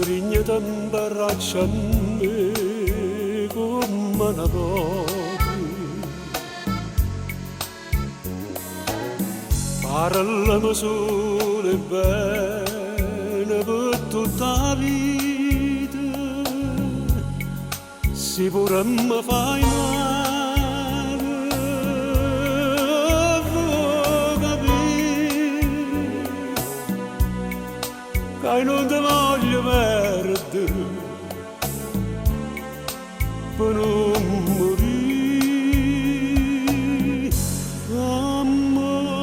rignatan baracciami come una volta. Parlami solo e bene per tutta la vita, se pure mi fai male, vuoi capire che non ti voglio perdere per non morire. Amore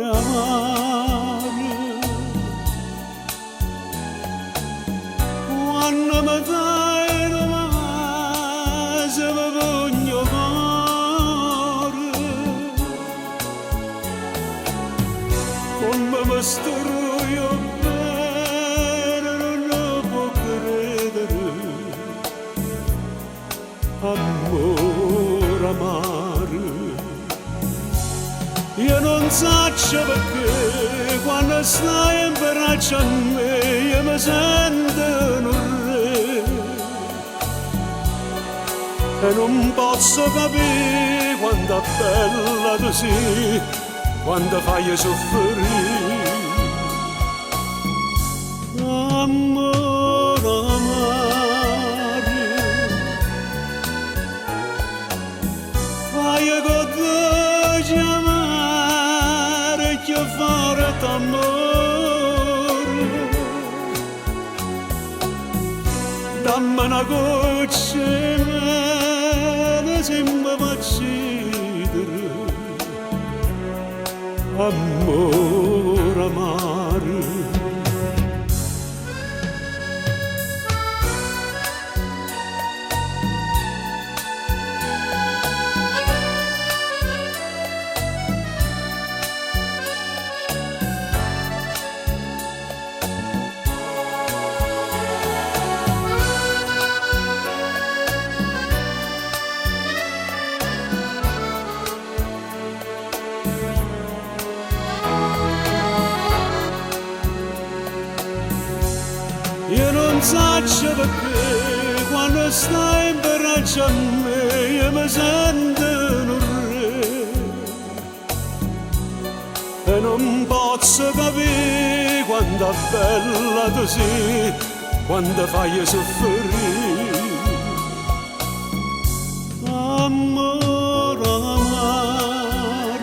amare, quando mi fai una mano mi voglio cuore, come mi struio bene non lo può credere. Amore amare, io non so perché quando stai in braccio a me io mi sento un re e non posso capire quanto è bella tu sei, quando fai soffrire. Amore amare, fai con te chiamare che fare t'amore, dammi una goccia mele se mi fa uccidere. Amore amare, io non so perché quando stai in braccio a me io mi sento un re e non posso capire quanto è bella tu sei, quando fai soffrire. Amore amare,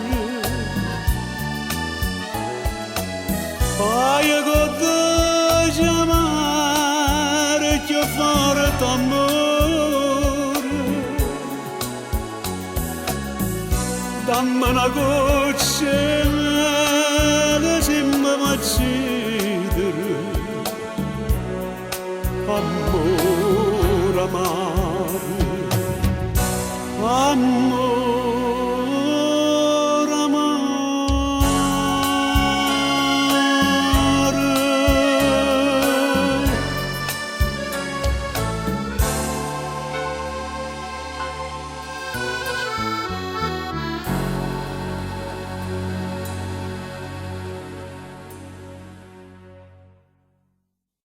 fai con te chiamare che fare t'amore, dammi una goccia mele se mi fa uccidere.